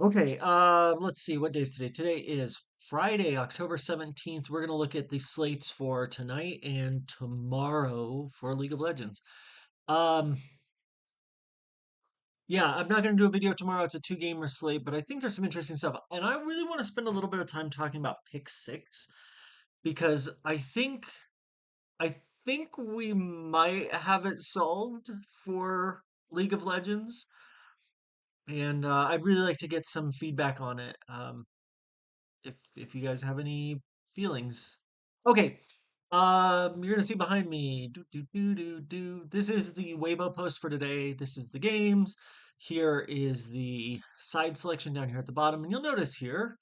Okay, let's see, what day is today? Today is Friday, October 17th. We're gonna look at the slates for tonight and tomorrow for League of Legends. Um, yeah, I'm not gonna do a video tomorrow. It's a two-gamer slate, but I think there's some interesting stuff. And I really want to spend a little bit of time talking about pick six because I think we might have it solved for League of Legends, and I'd really like to get some feedback on it. If you guys have any feelings. Okay. You're gonna see behind me. Do do do do do. This is the Weibo post for today. This is the games. Here is the side selection down here at the bottom, and you'll notice here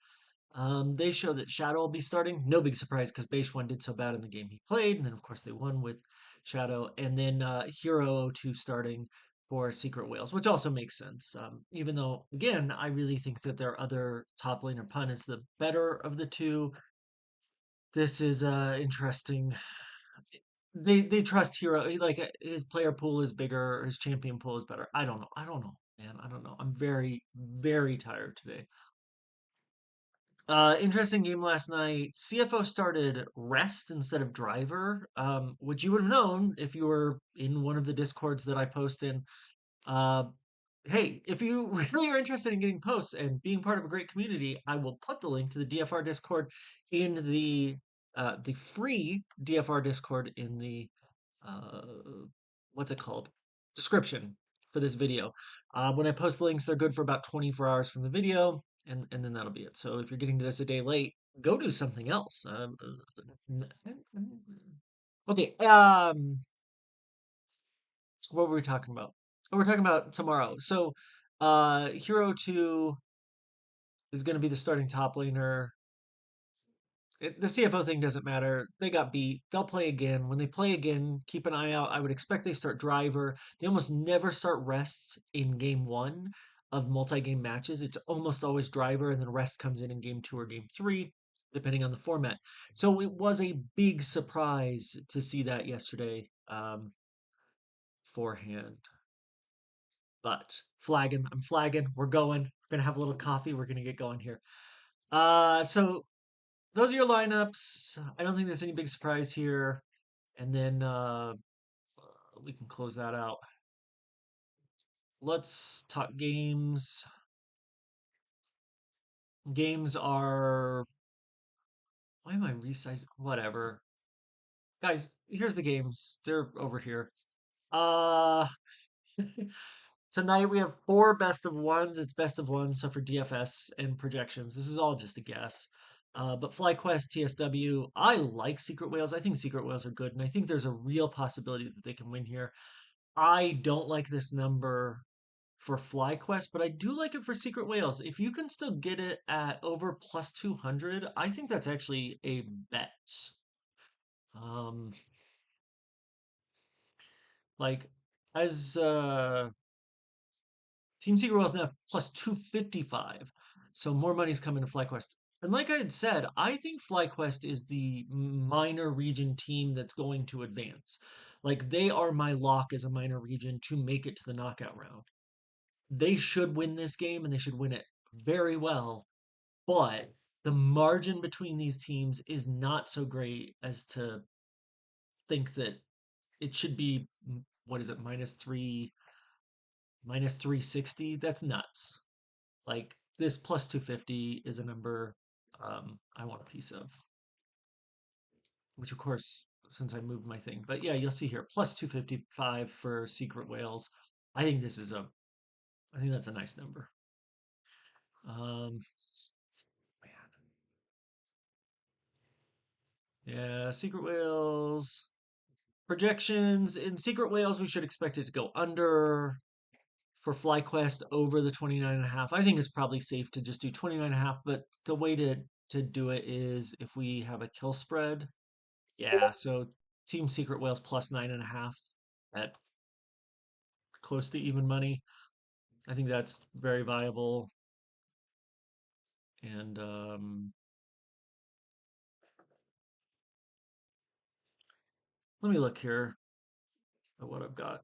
they show that Shadow will be starting. No big surprise because Base One did so bad in the game he played, and then of course they won with Shadow, and then Hero O2 starting for Secret Whales, which also makes sense. Even though, again, I really think that their other top laner Pun is the better of the two. This is interesting. They trust Hero, like his player pool is bigger, his champion pool is better. I don't know. I don't know, man. I don't know. I'm very tired today. Interesting game last night. CFO started rest instead of driver, which you would have known if you were in one of the discords that I post in. Uh, hey, if you really are interested in getting posts and being part of a great community, I will put the link to the DFR Discord in the free DFR Discord in the uh, what's it called? Description for this video. When I post the links, they're good for about 24 hours from the video, and then that'll be it. So if you're getting to this a day late, go do something else. Okay. What were we talking about? Oh, we're talking about tomorrow. So, Hero 2 is going to be the starting top laner. The CFO thing doesn't matter. They got beat. They'll play again. When they play again, keep an eye out. I would expect they start driver. They almost never start rest in game one of multi-game matches. It's almost always driver, and then rest comes in game two or game three, depending on the format. So it was a big surprise to see that yesterday forehand. But flagging, I'm flagging. We're going. We're gonna have a little coffee. We're gonna get going here. So those are your lineups. I don't think there's any big surprise here. And then we can close that out. Let's talk games. Games are. Why am I resizing? Whatever. Guys, here's the games. They're over here. Uh, Tonight we have four best of ones. It's best of one, so for DFS and projections, this is all just a guess. But FlyQuest, TSW, I like Secret Whales. I think Secret Whales are good, and I think there's a real possibility that they can win here. I don't like this number for FlyQuest, but I do like it for Secret Whales. If you can still get it at over plus 200, I think that's actually a bet. Um, like as Team Secret Whales now plus 255. So more money's coming to FlyQuest. And like I had said, I think FlyQuest is the minor region team that's going to advance. Like they are my lock as a minor region to make it to the knockout round. They should win this game and they should win it very well. But the margin between these teams is not so great as to think that it should be, what is it, minus 360? That's nuts. Like this plus 250 is a number I want a piece of, which of course, since I moved my thing. But yeah, you'll see here plus 255 for Secret Whales. I think this is I think that's a nice number. Um, man. Yeah, Secret Whales. Projections in Secret Whales, we should expect it to go under. For FlyQuest over the 29.5. I think it's probably safe to just do 29.5, but the way to do it is if we have a kill spread. Yeah, so Team Secret Whales plus 9.5 at close to even money. I think that's very viable. And let me look here at what I've got.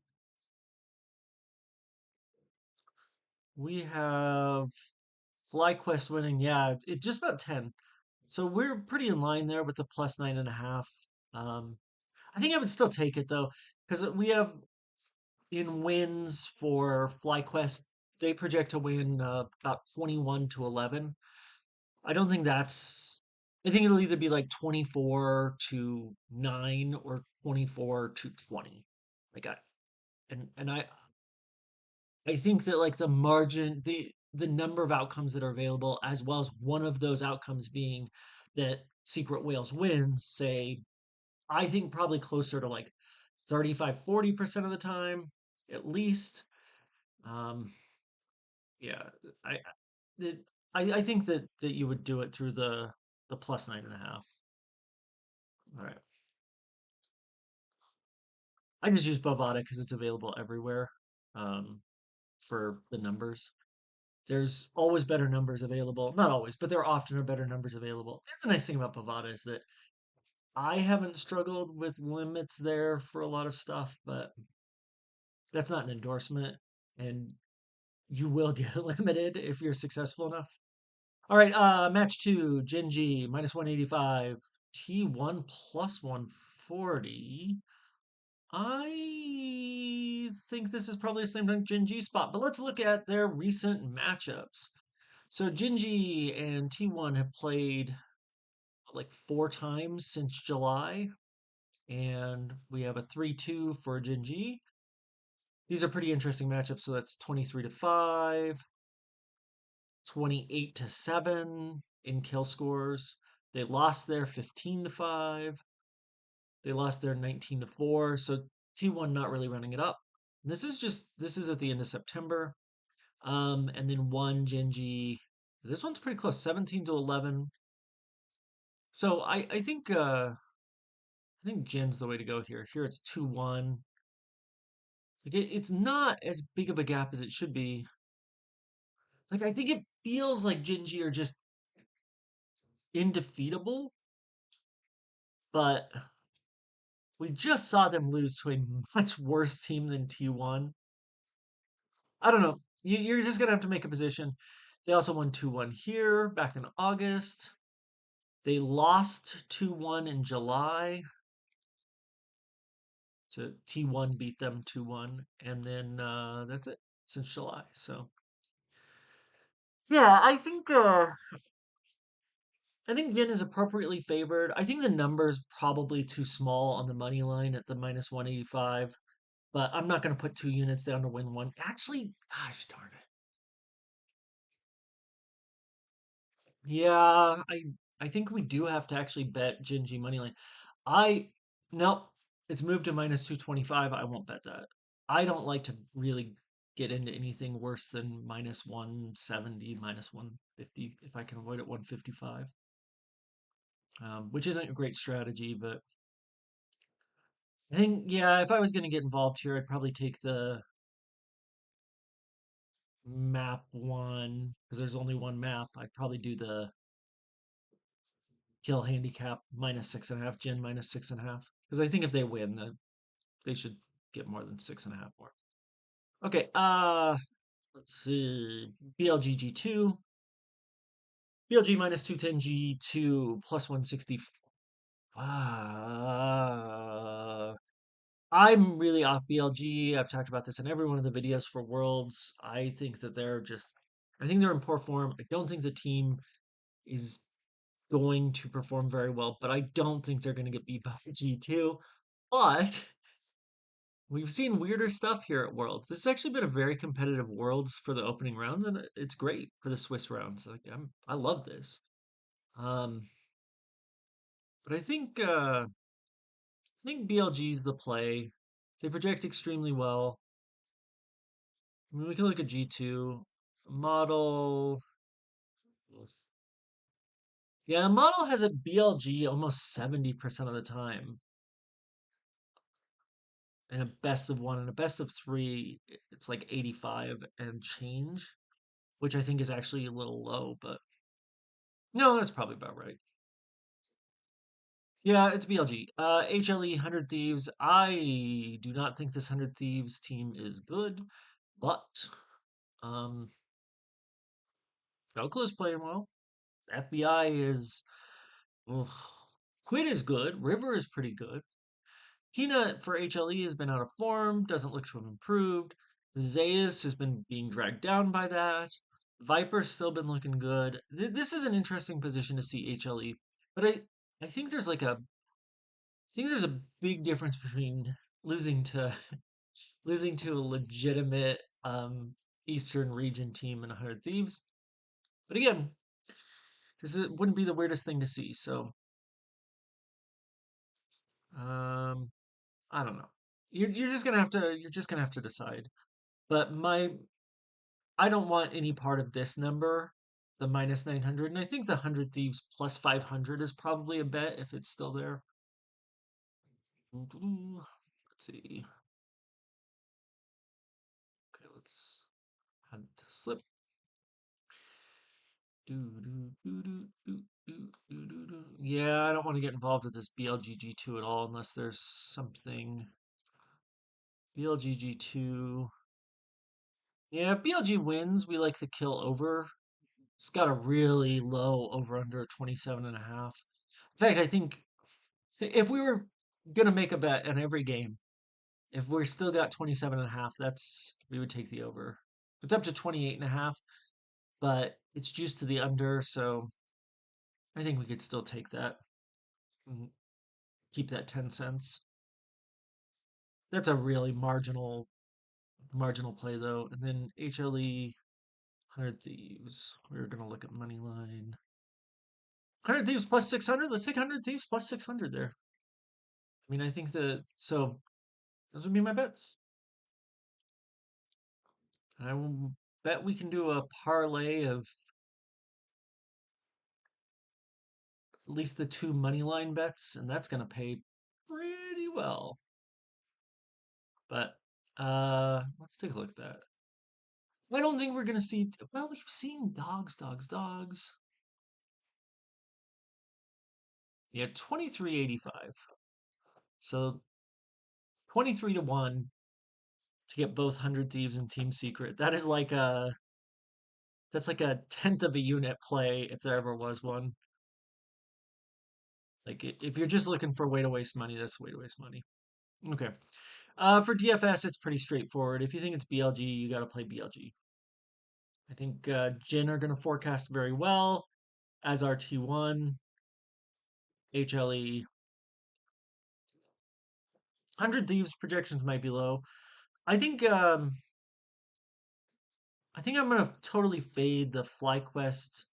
We have FlyQuest winning, yeah, it just about 10. So we're pretty in line there with the plus 9.5. Um, I think I would still take it though, because we have in wins for FlyQuest, they project to win about 21 to 11. I don't think that's. I think it'll either be like 24 to 9 or 24 to 20. Like I think that like the margin, the number of outcomes that are available, as well as one of those outcomes being that Secret Whales wins, say, I think probably closer to like 35-40% of the time, at least. Um, yeah, I it, I think that you would do it through the plus 9.5. All right. I just use Bovada because it's available everywhere um, for the numbers. There's always better numbers available. Not always, but there often are better numbers available. That's the nice thing about Bovada is that I haven't struggled with limits there for a lot of stuff, but that's not an endorsement, and you will get limited if you're successful enough. All right, match two, Genji minus 185, T1 plus 140. I think this is probably a slam dunk Genji spot, but let's look at their recent matchups. So Jinji and T1 have played like 4 times since July, and we have a 3-2 for Jinji. These are pretty interesting matchups. So that's 23 to 5, 28 to 7 in kill scores. They lost their 15 to 5. They lost their 19 to 4. So T1 not really running it up. This is at the end of September. And then one Genji. This one's pretty close, 17 to 11. So I think Jin's the way to go here. Here it's 2-1. Like it's not as big of a gap as it should be. Like I think it feels like Jinji are just indefeatable, but we just saw them lose to a much worse team than T1. I don't know. You're just gonna have to make a position. They also won 2-1 here back in August. They lost 2-1 in July. So T1 beat them 2-1, and then that's it since July. So yeah, I think Vin is appropriately favored. I think the number's probably too small on the money line at the minus 185, but I'm not going to put 2 units down to win one. Actually, gosh darn it. Yeah, I think we do have to actually bet Jinji money line. I Nope, it's moved to minus 225. I won't bet that. I don't like to really get into anything worse than minus 170, minus 150 if I can avoid it 155. Which isn't a great strategy, but I think, yeah, if I was going to get involved here, I'd probably take the map one because there's only one map. I'd probably do the kill handicap minus 6.5, Jin minus 6.5. Because I think if they win, they should get more than 6.5 more. Okay, let's see. BLGG2. BLG minus 210, G2 plus 160. I'm really off BLG. I've talked about this in every one of the videos for Worlds. I think they're in poor form. I don't think the team is going to perform very well, but I don't think they're going to get beat by G2. But we've seen weirder stuff here at Worlds. This has actually been a very competitive Worlds for the opening rounds, and it's great for the Swiss rounds. Like I love this. Um, but I think BLG's the play. They project extremely well. I mean, we can look at G2 model. Yeah, the model has a BLG almost 70% of the time, and a best of one and a best of three. It's like 85 and change, which I think is actually a little low, but no, that's probably about right. Yeah, it's BLG. HLE 100 Thieves. I do not think this 100 Thieves team is good, but um, Velcro's playing well. FBI is ugh. Quid is good. River is pretty good. Hina for HLE has been out of form, doesn't look to have improved. Zeus has been being dragged down by that. Viper's still been looking good. This is an interesting position to see HLE, but I think there's like a I think there's a big difference between losing to losing to a legitimate Eastern region team in 100 Thieves. But again, wouldn't be the weirdest thing to see. So um, I don't know. You're just gonna have to decide. But I don't want any part of this number, the minus 900, and I think the 100 Thieves plus 500 is probably a bet if it's still there. Let's see. Okay, let's add to slip. Yeah, I don't want to get involved with this BLGG2 at all unless there's something. BLGG2. Yeah, if BLG wins, we like the kill over. It's got a really low over under 27.5. In fact, I think if we were gonna make a bet on every game, if we're still got 27.5, that's we would take the over. It's up to 28.5, but it's juiced to the under, so I think we could still take that and keep that 10 cents. That's a really marginal play though. And then HLE 100 Thieves. We're gonna look at money line. 100 Thieves plus 600. Let's take 100 Thieves plus 600 there. I mean, I think so those would be my bets. And I will bet we can do a parlay of at least the two money line bets, and that's gonna pay pretty well. But let's take a look at that. I don't think we're gonna see. Well, we've seen dogs. Yeah, 23.85. So 23 to 1 to get both 100 Thieves and Team Secret. That's like a tenth of a unit play if there ever was one. Like if you're just looking for a way to waste money, that's the way to waste money. Okay. For DFS, it's pretty straightforward. If you think it's BLG, you got to play BLG. I think Jin are going to forecast very well, as are T1, HLE. 100 Thieves projections might be low. I think um, I think I'm gonna totally fade the FlyQuest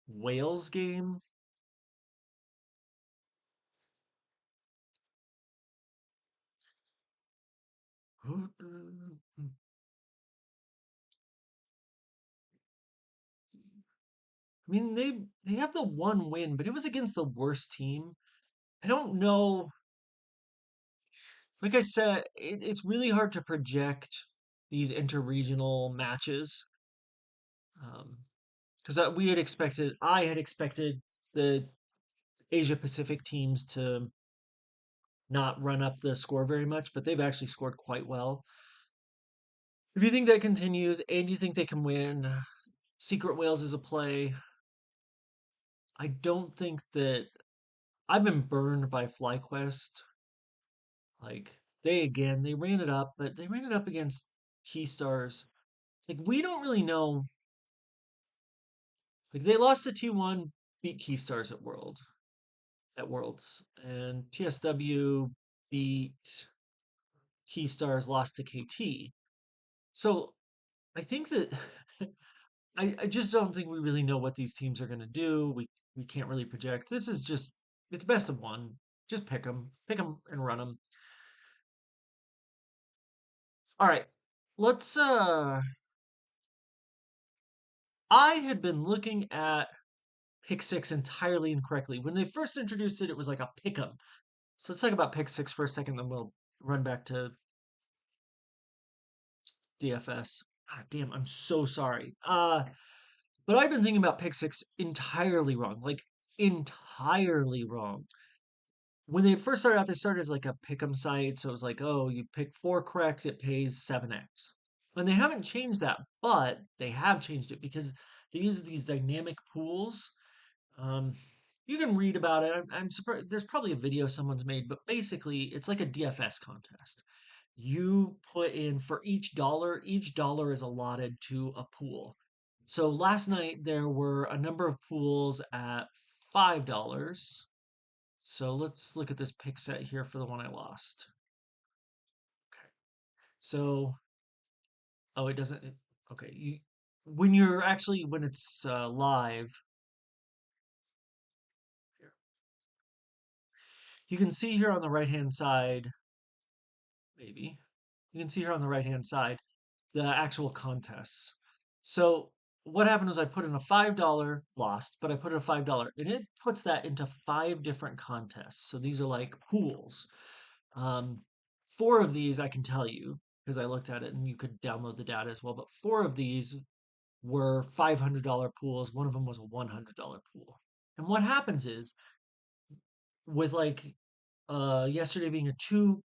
Wales game. I mean, they have the one win, but it was against the worst team. I don't know. Like I said, it's really hard to project these interregional matches because I had expected the Asia Pacific teams to not run up the score very much, but they've actually scored quite well. If you think that continues and you think they can win, Secret Wales is a play. I don't think that I've been burned by FlyQuest. Like they ran it up, but they ran it up against Keystars. Like we don't really know. Like they lost to T1, beat Keystars at Worlds, and TSW beat Keystars, lost to KT. So I think that I just don't think we really know what these teams are going to do. We can't really project. This is just it's best of one. Just pick them and run them. All right, let's. I had been looking at Pick Six entirely incorrectly. When they first introduced it, it was like a pick 'em. So let's talk about Pick Six for a second, then we'll run back to DFS. Ah, damn, I'm so sorry. But I've been thinking about Pick Six entirely wrong, like entirely wrong. When they first started out, they started as like a pick'em site, so it was like, oh, you pick four correct, it pays 7x. And they haven't changed that, but they have changed it because they use these dynamic pools. Um, you can read about it. I'm surprised there's probably a video someone's made, but basically it's like a DFS contest. You put in for each dollar is allotted to a pool. So last night there were a number of pools at $5. So let's look at this pick set here for the one I lost. Okay. So, oh, it doesn't. Okay, when you're actually when it's live, here, you can see here on the right hand side, maybe you can see here on the right hand side the actual contests. So what happened was I put in a $5 lost, but I put in a $5 and it puts that into five different contests. So these are like pools. Um, four of these I can tell you because I looked at it and you could download the data as well. But four of these were $500 pools. One of them was a $100 pool. And what happens is with like yesterday being a two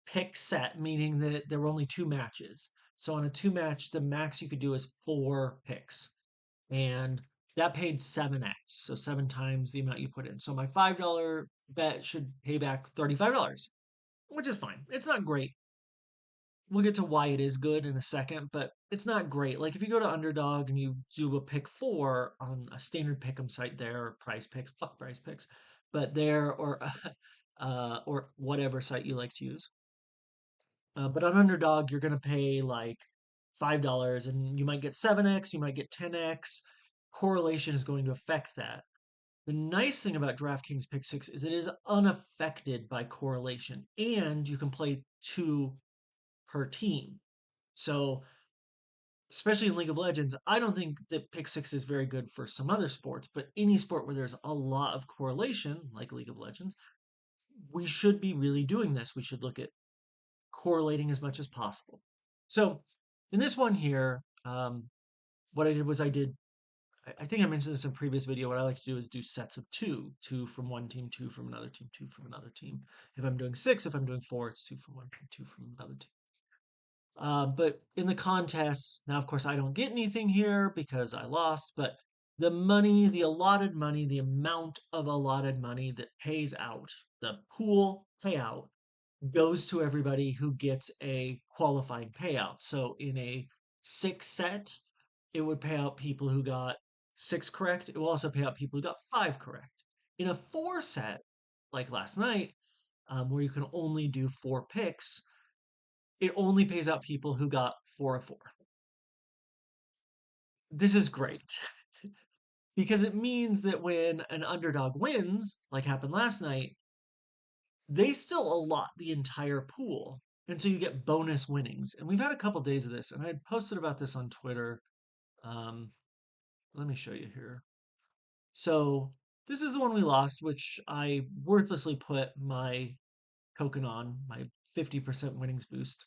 pick set, meaning that there were only two matches. So on a two match, the max you could do is four picks. And that paid 7x, so seven times the amount you put in. So my $5 bet should pay back $35, which is fine. It's not great. We'll get to why it is good in a second, but it's not great. Like if you go to Underdog and you do a pick four on a standard pick'em site there, or Price Picks, fuck Price Picks, but there or whatever site you like to use. But on Underdog, you're gonna pay like $5, and you might get 7x, you might get 10x. Correlation is going to affect that. The nice thing about DraftKings Pick Six is it is unaffected by correlation, and you can play two per team. So, especially in League of Legends, I don't think that Pick Six is very good for some other sports, but any sport where there's a lot of correlation, like League of Legends, we should be really doing this. We should look at correlating as much as possible. So, in this one here, what I did was I think I mentioned this in a previous video. What I like to do is do sets of two from one team, two from another team, two from another team. If I'm doing six, if I'm doing four, it's two from one team, two from another team. But in the contest, now of course I don't get anything here because I lost, but the money, the allotted money, the amount of allotted money that pays out, the pool payout, goes to everybody who gets a qualifying payout. So in a six set, it would pay out people who got six correct. It will also pay out people who got five correct. In a four set, like last night, where you can only do four picks, it only pays out people who got four of four. This is great because it means that when an underdog wins, like happened last night, they still allot the entire pool. And so you get bonus winnings. And we've had a couple days of this, and I had posted about this on Twitter. Um, let me show you here. So this is the one we lost, which I worthlessly put my token on, my 50% winnings boost,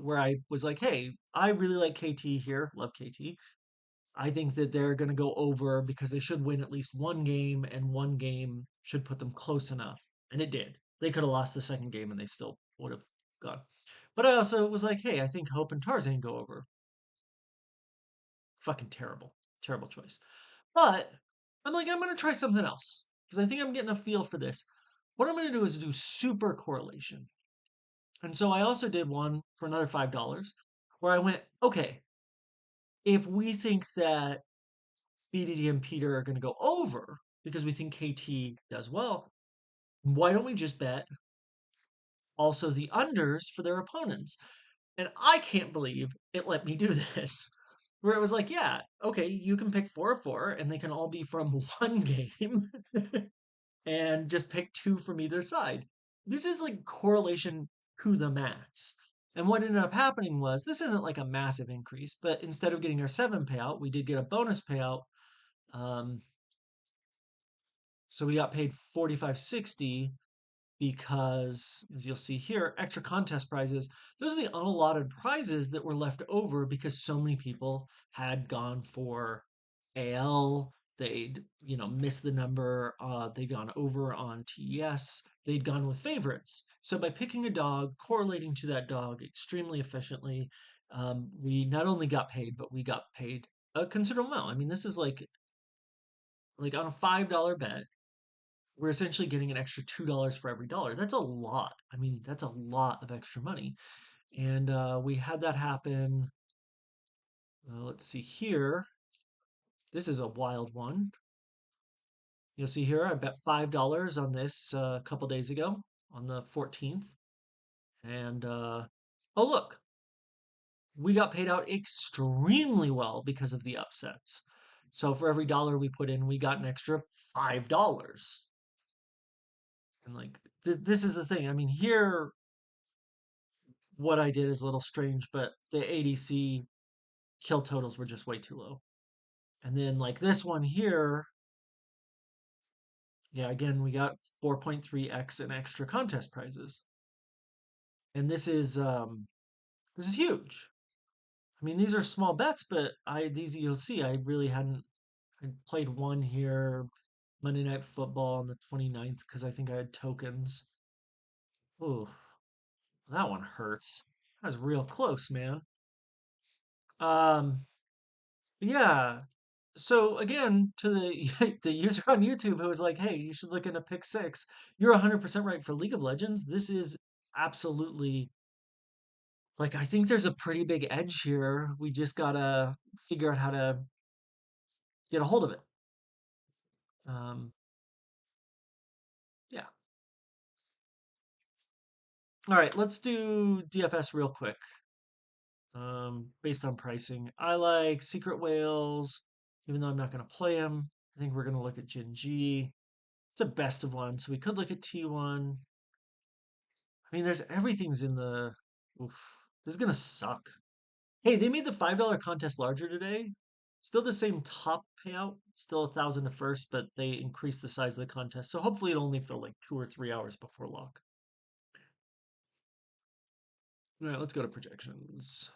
where I was like, hey, I really like KT here, love KT. I think that they're going to go over because they should win at least one game, and one game should put them close enough. And it did. They could have lost the second game and they still would have gone. But I also was like, hey, I think Hope and Tarzan go over. Fucking terrible. Terrible choice. But I'm like, I'm going to try something else because I think I'm getting a feel for this. What I'm going to do is do super correlation. And so I also did one for another $5 where I went, okay, if we think that BDD and Peter are going to go over because we think KT does well, why don't we just bet also the unders for their opponents? And I can't believe it let me do this. Where it was like, yeah, okay, you can pick four or four, and they can all be from one game, and just pick two from either side. This is like correlation to the max. And what ended up happening was this isn't like a massive increase, but instead of getting our seven payout, we did get a bonus payout. Um, so we got paid 45.60 because, as you'll see here, extra contest prizes, those are the unallotted prizes that were left over because so many people had gone for AL. They'd, missed the number. They'd gone over on TES. they'd gone with favorites. So by picking a dog, correlating to that dog extremely efficiently, we not only got paid, but we got paid a considerable amount. I mean, this is like on a $5 bet, we're essentially getting an extra $2 for every dollar. That's a lot. I mean, that's a lot of extra money. And we had that happen. Let's see here. This is a wild one. You'll see here, I bet $5 on this a couple days ago on the 14th. And oh, look, we got paid out extremely well because of the upsets. So for every dollar we put in, we got an extra $5. And like, this is the thing. I mean, here, what I did is a little strange, but the ADC kill totals were just way too low. And then like this one here, yeah, again, we got 4.3x in extra contest prizes. And this is huge. I mean, these are small bets, but these you'll see I really hadn't I played one here Monday Night Football on the 29th because I think I had tokens. Ooh, that one hurts. That was real close, man. Um, yeah. So again, to the the user on YouTube who was like, "Hey, you should look into Pick Six." You're 100% right for League of Legends. This is absolutely like I think there's a pretty big edge here. We just gotta figure out how to get a hold of it. Um, yeah. All right, let's do DFS real quick. Based on pricing, I like Secret Whales, even though I'm not going to play them. I think we're going to look at Jin G. It's a best of one, so we could look at T1. I mean, there's everything's in the. Oof, this is going to suck. Hey, they made the $5 contest larger today. Still the same top payout, still 1,000 to first, but they increased the size of the contest. So hopefully it only filled like 2 or 3 hours before lock. All right, let's go to projections.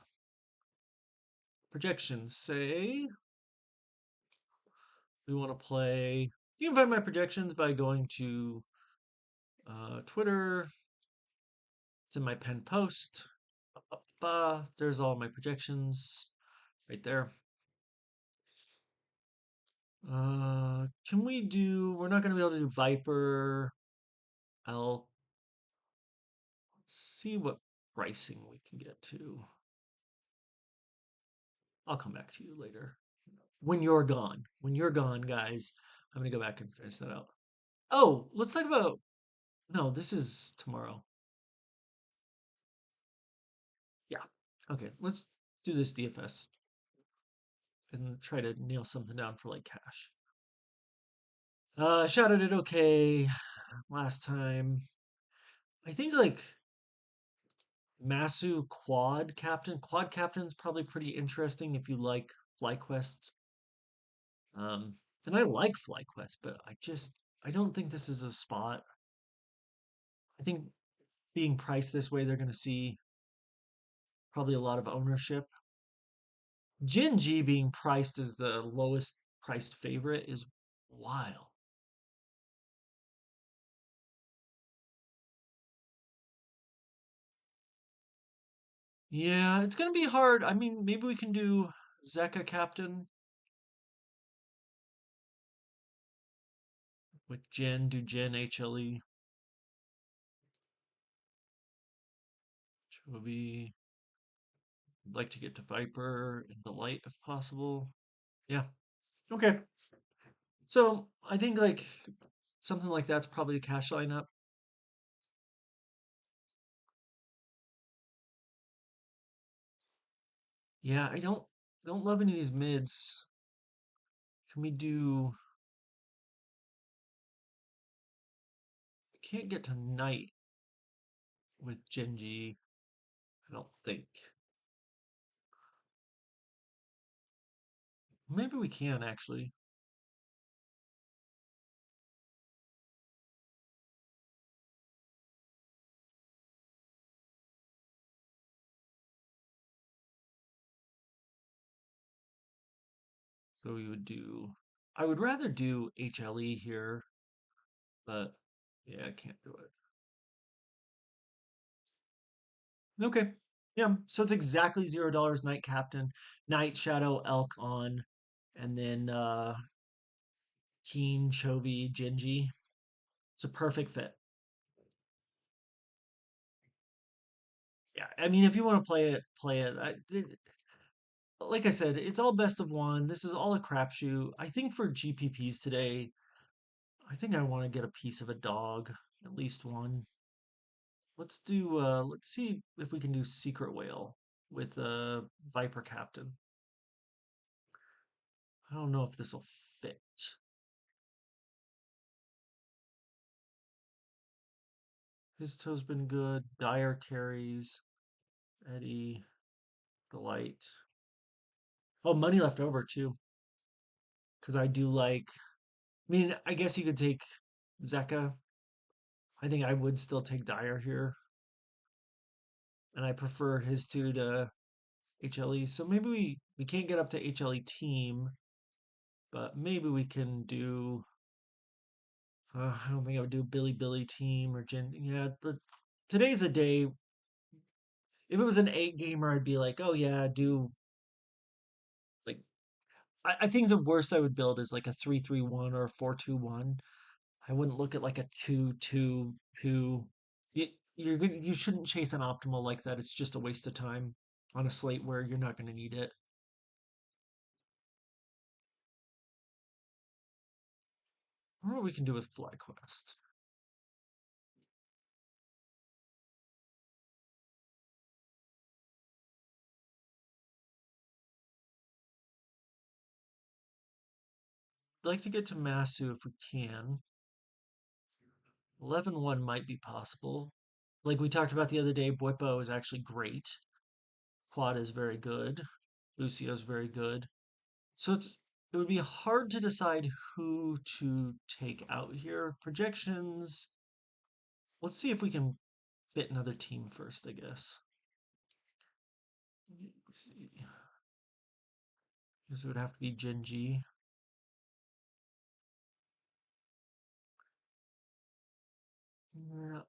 Projections say we want to play. You can find my projections by going to Twitter. It's in my pinned post. There's all my projections right there. Can we do? We're not going to be able to do Viper. I'll see what pricing we can get to. I'll come back to you later. When you're gone. When you're gone, guys, I'm going to go back and finish that out. Oh, let's talk about. No, this is tomorrow. Yeah. Okay, let's do this DFS and try to nail something down for like cash. Shouted it okay last time. I think like Masu quad captain. Quad captain's probably pretty interesting if you like FlyQuest. And I like FlyQuest, but I don't think this is a spot. I think being priced this way, they're going to see probably a lot of ownership. Jin G being priced as the lowest priced favorite is wild. Yeah, it's gonna be hard. I mean, maybe we can do Zeka captain with Jin, do Jin HLE. Should we like to get to Viper and the light if possible? Yeah. Okay. So I think like something like that's probably the cash lineup. Yeah, I don't love any of these mids. Can we do can't get to knight with Genji, I don't think. Maybe we can actually. So we would do I would rather do HLE here, but yeah, I can't do it. Okay. Yeah. So it's exactly $0 Knight Captain, Knight Shadow Elk on, and then Keen, Chovy, Genji. It's a perfect fit. Yeah. I mean, if you want to play it, play it. Like I said, it's all best of one. This is all a crapshoot. I think for GPPs today, I think I want to get a piece of a dog, at least one. Let's see if we can do Secret Whale with Viper Captain. I don't know if this will fit. His toe's been good. Dyer carries. Eddie, Delight. Oh, money left over too. Because I do like. I mean, I guess you could take Zeka. I think I would still take Dyer here. And I prefer his two to HLE. So maybe we can't get up to HLE team, but maybe we can do. I don't think I would do Billy team or Jen. Yeah, today's a day. If it was an 8 gamer, I'd be like, oh yeah, do like I think the worst I would build is like a 3-3-1 or a 4-2-1. I wouldn't look at like a 2-2-2. You, you shouldn't chase an optimal like that. It's just a waste of time on a slate where you're not going to need it. I wonder what we can do with FlyQuest. I'd like to get to Masu if we can. 11-1 might be possible. Like we talked about the other day, Bwipo is actually great. Quad is very good. Lucio is very good. So it would be hard to decide who to take out here. Projections. Let's see if we can fit another team first, I guess. Let's see. I guess it would have to be Genji. Yeah.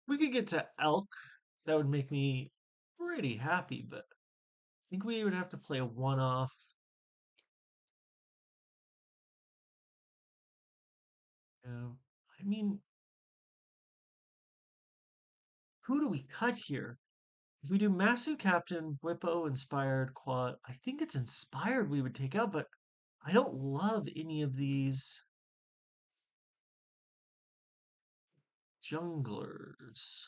We could get to Elk. That would make me pretty happy, but I think we would have to play a one-off. I mean, who do we cut here? If we do Masu Captain, Whippo, Inspired, Quad, I think it's Inspired we would take out, but I don't love any of these junglers.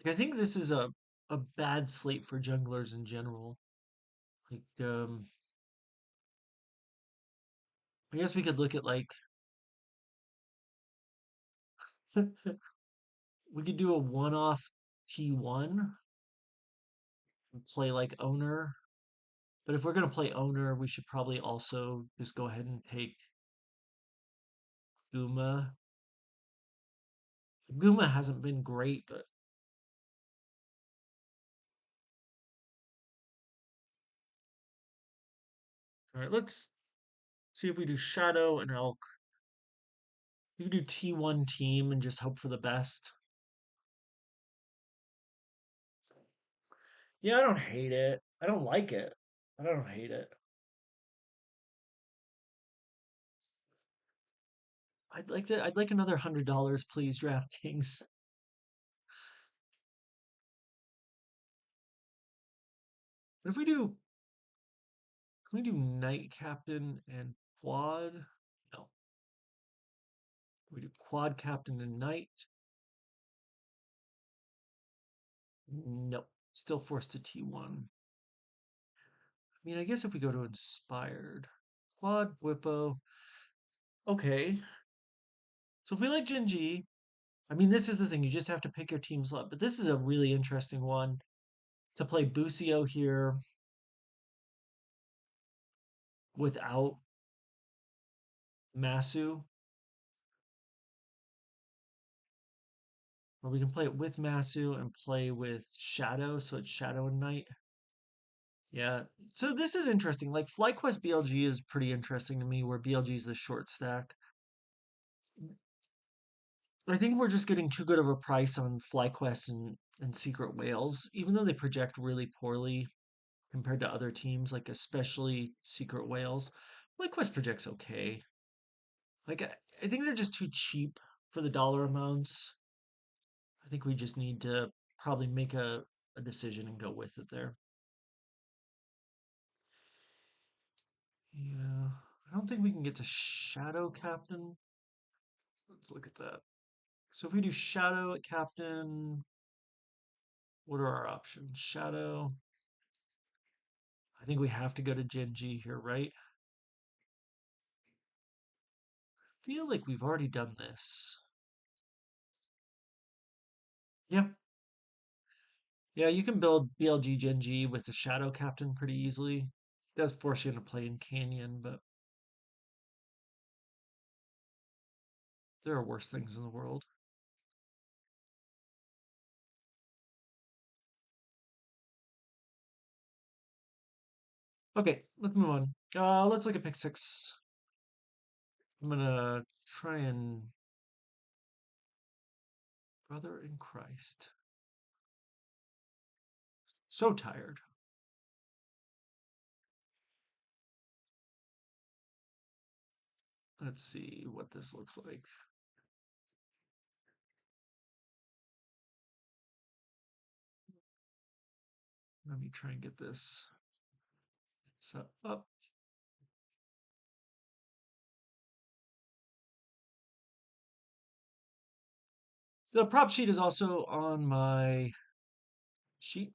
Like, I think this is a bad slate for junglers in general. Like, I guess we could look at like we could do a one-off T1 and play like owner. But if we're gonna play owner, we should probably also just go ahead and take Guma. Guma hasn't been great, but all right, let's see if we do Shadow and Elk. We could do T1 team and just hope for the best. Yeah, I don't hate it. I don't like it. I don't hate it. I'd like another $100, please, DraftKings. But if can we do Knight Captain and Quad? No. We do Quad Captain and Knight. Nope. Still forced to T1. I mean, I guess if we go to Inspired, Quad, Whippo. Okay. So if we like Genji, I mean, this is the thing. You just have to pick your team slot. But this is a really interesting one to play Busio here without Masu. Or we can play it with Masu and play with Shadow. So it's Shadow and Knight. Yeah. So this is interesting. Like FlyQuest BLG is pretty interesting to me, where BLG is the short stack. I think we're just getting too good of a price on FlyQuest and Secret Whales, even though they project really poorly compared to other teams, like especially Secret Whales. FlyQuest projects okay. Like I think they're just too cheap for the dollar amounts. I think we just need to probably make a decision and go with it there. Yeah. I don't think we can get to Shadow Captain. Let's look at that. So if we do Shadow at Captain, what are our options? Shadow. I think we have to go to Gen G here, right? I feel like we've already done this. Yeah. Yeah, you can build BLG Gen G with the Shadow Captain pretty easily. It does force you into playing Canyon, but there are worse things in the world. Okay, let's move on. Let's look at pick six. I'm gonna try and brother in Christ. So tired. Let's see what this looks like. Let me try and get this set up. The prop sheet is also on my sheet.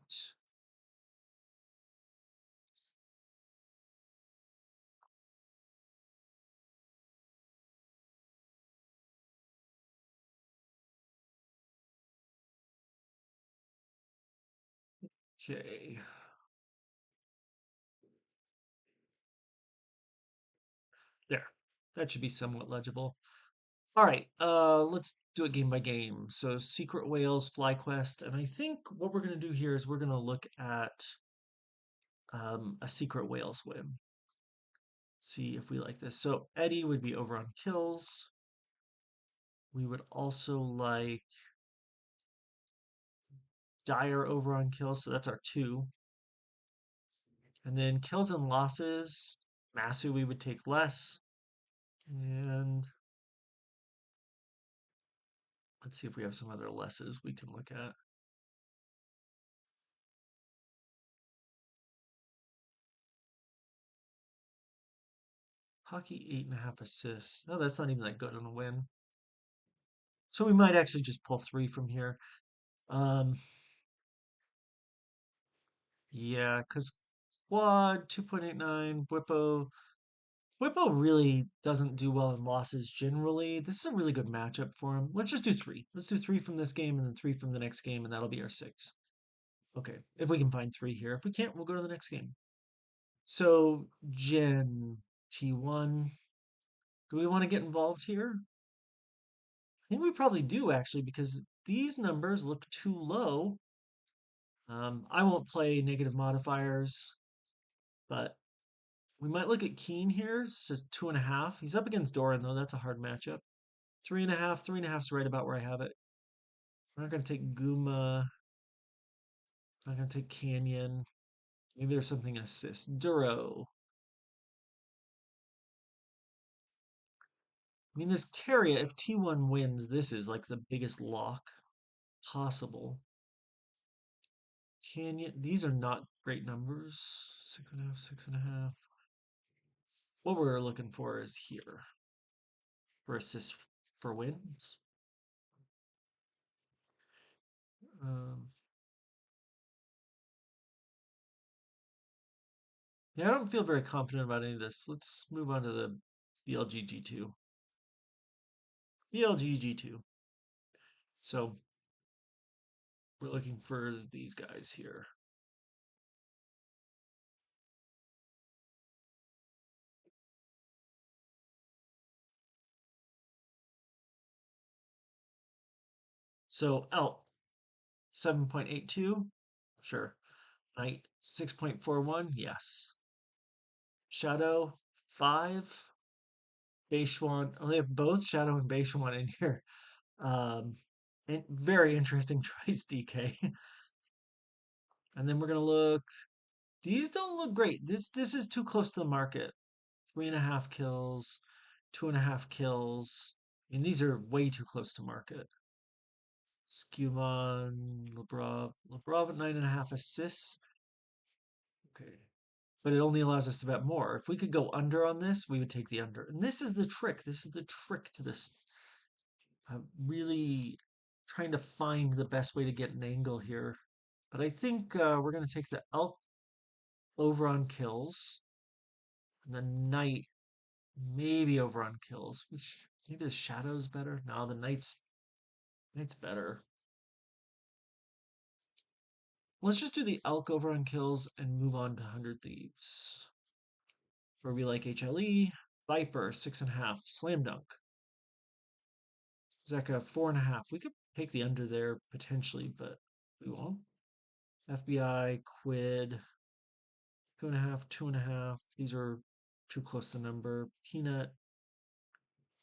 Okay, there. That should be somewhat legible. All right, let's do it game by game. So Secret Whales, FlyQuest, and I think what we're gonna do here is we're gonna look at a Secret Whales win. See if we like this. So Eddie would be over on kills. We would also like Dyer over on kills, so that's our two. And then kills and losses, Masu we would take less. And let's see if we have some other lesses we can look at. Hockey 8.5 assists. No, that's not even that good on a win. So we might actually just pull three from here. Um, yeah, because quad 2.89, Whippo really doesn't do well in losses generally. This is a really good matchup for him. Let's just do three. Let's do three from this game and then three from the next game, and that'll be our six. Okay, if we can find three here. If we can't, we'll go to the next game. So, Gen T1. Do we want to get involved here? I think we probably do actually, because these numbers look too low. I won't play negative modifiers, but we might look at Keen here. It says 2.5. He's up against Doran though. That's a hard matchup. 3.5. 3.5 is right about where I have it. I'm not gonna take Guma. I'm not gonna take Canyon. Maybe there's something assist. Duro. I mean, this Carrier, if T1 wins, this is like the biggest lock possible. Canyon, these are not great numbers. 6.5, 6.5. What we're looking for is here for assists for wins. Um, yeah, I don't feel very confident about any of this. Let's move on to the BLGG2. BLGG2. So we're looking for these guys here. So Elk 7.82. Sure. Knight 6.41, yes. Shadow, 5. Beishuan. Oh, they have both Shadow and Beishuan in here. Um, and very interesting choice, DK. And then we're gonna look. These don't look great. This is too close to the market. 3.5 kills, 2.5 kills. I mean, these are way too close to market. Skewman, Lebrov at 9.5 assists. Okay. But it only allows us to bet more. If we could go under on this, we would take the under. And this is the trick. This is the trick to this. I'm really trying to find the best way to get an angle here. But I think we're going to take the elk over on kills. And the knight maybe over on kills. Which maybe the shadow's better. No, the knight's better. Let's just do the elk over on kills and move on to 100 Thieves. Where we like HLE, Viper, 6.5, Slam Dunk. Zeka, 4.5. We could take the under there potentially, but we won't. FBI, Quid, 2.5, 2.5. These are too close to number. Peanut,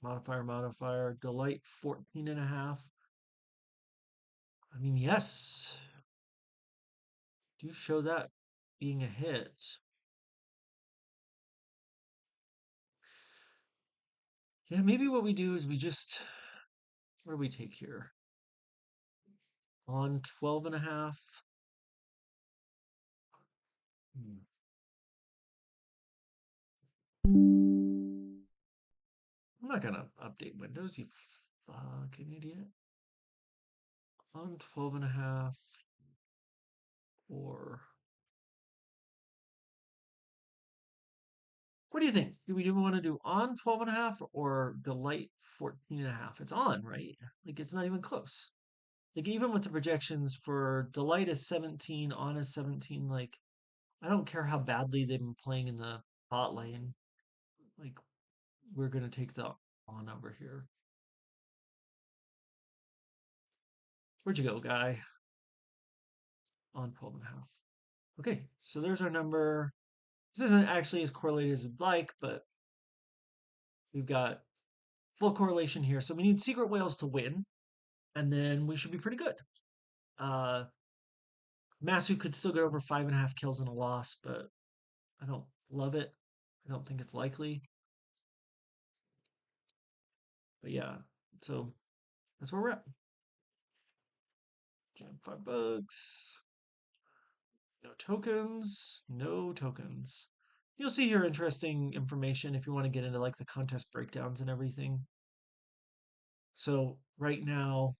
modifier. Delight, 14.5. I mean, yes. Do show that being a hit. Yeah, maybe what we do is we just, what do we take here? On 12.5. I'm not gonna update Windows, you fucking idiot. On 12.5 or what do you think? Do we want to do on 12.5 or delight 14.5? It's on, right? Like it's not even close. Like even with the projections for delight is 17, on is 17. Like I don't care how badly they've been playing in the bot lane. Like we're gonna take the on over here. Where'd you go, guy? On 12.5. Okay, so there's our number. This isn't actually as correlated as I'd like, but we've got full correlation here. So we need Secret Whales to win, and then we should be pretty good. Uh, Masu could still get over 5.5 kills and a loss, but I don't love it. I don't think it's likely. But yeah, so that's where we're at. Jam $5. No tokens. No tokens. You'll see here interesting information if you want to get into like the contest breakdowns and everything. So right now,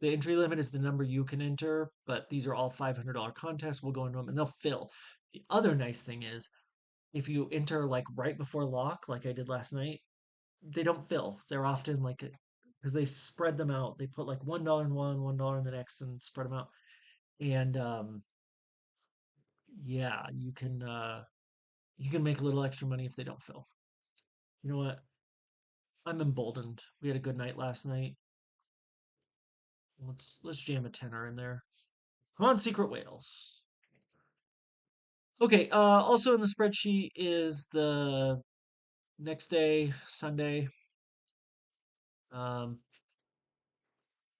the entry limit is the number you can enter, but these are all $500 contests. We'll go into them and they'll fill. The other nice thing is if you enter like right before lock, like I did last night, they don't fill. They're often like because they spread them out. They put like $1 in one, $1 in the next, and spread them out. And yeah, you can make a little extra money if they don't fill. You know what? I'm emboldened. We had a good night last night. Let's jam a tenner in there. Come on, Secret Whales. Okay, also in the spreadsheet is the next day, Sunday. Um,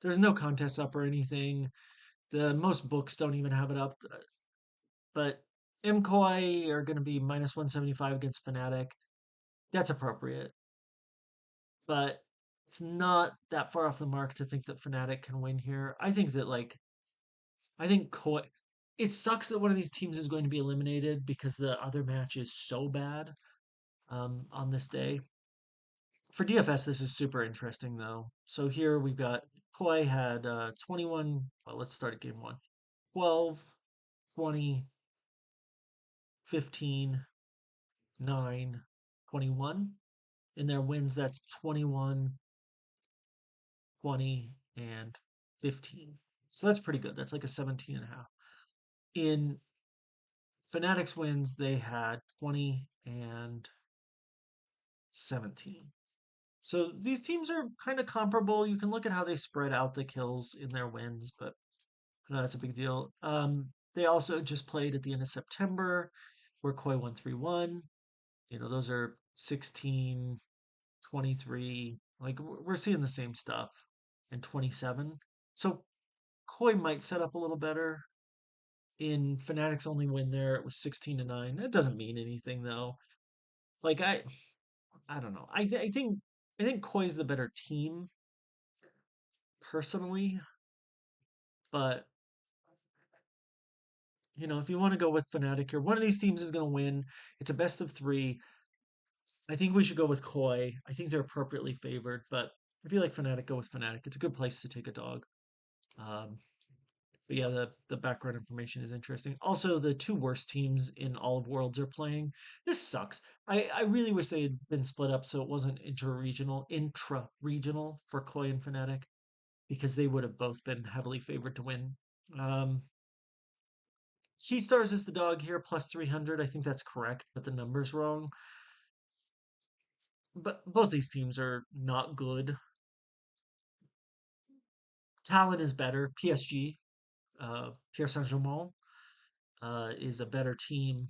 there's no contest up or anything. The most books don't even have it up. But MKOI are going to be minus 175 against Fnatic. That's appropriate. But it's not that far off the mark to think that Fnatic can win here. I think that, like, I think Koi. It sucks that one of these teams is going to be eliminated because the other match is so bad on this day. For DFS, this is super interesting, though. So here we've got Koi had 21. Well, let's start at game one. 12, 20, 15, 9, 21. In their wins, that's 21, 20, and 15. So that's pretty good. That's like a 17.5. In Fnatic's wins, they had 20 and 17. So these teams are kind of comparable. You can look at how they spread out the kills in their wins, but that's a big deal. They also just played at the end of September, where Koi won 3-1. Those are 16, 23. Like we're seeing the same stuff, and 27. So Koi might set up a little better. In Fnatic's only win there, it was 16-9. That doesn't mean anything though. Like I don't know. I think Koi's the better team personally, but if you want to go with Fnatic here, one of these teams is going to win. It's a best of three. I think we should go with Koi. I think they're appropriately favored, but if you like Fnatic, go with Fnatic. It's a good place to take a dog. Um, but yeah, the background information is interesting. Also, the two worst teams in all of Worlds are playing. This sucks. I really wish they had been split up so it wasn't intra-regional for Koi and Fnatic because they would have both been heavily favored to win. Um, Keystars is the dog here, plus 300. I think that's correct, but the number's wrong. But both these teams are not good. Talon is better. PSG, Pierre Saint-Germain, is a better team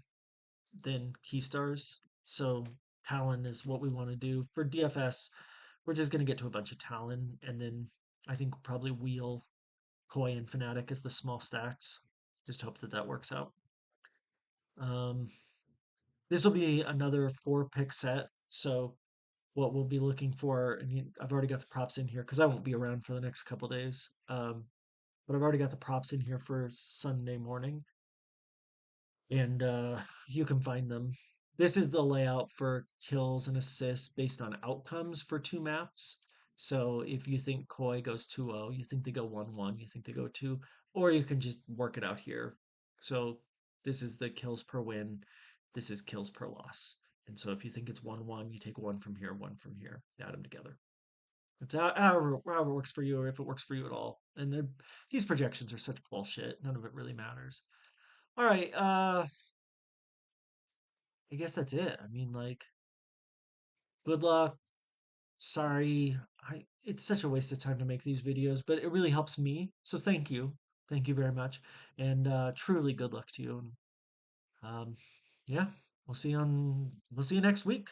than Keystars. So Talon is what we want to do. For DFS, we're just going to get to a bunch of Talon, and then I think probably wheel Koi and Fnatic as the small stacks. Just hope that that works out. Um, this will be another 4 pick set. So what we'll be looking for, and I've already got the props in here because I won't be around for the next couple days. But I've already got the props in here for Sunday morning, and you can find them. This is the layout for kills and assists based on outcomes for 2 maps. So if you think Koi goes 2-0, you think they go 1-1, you think they go 2, or you can just work it out here. So this is the kills per win, this is kills per loss. And so if you think it's 1-1, you take one from here, one from here, add them together. It's however it works for you, or if it works for you at all. And these projections are such bullshit. None of it really matters. All right, I guess that's it. I mean, like, good luck. Sorry, it's such a waste of time to make these videos, but it really helps me. So thank you very much, and truly good luck to you. And, yeah, we'll see you next week.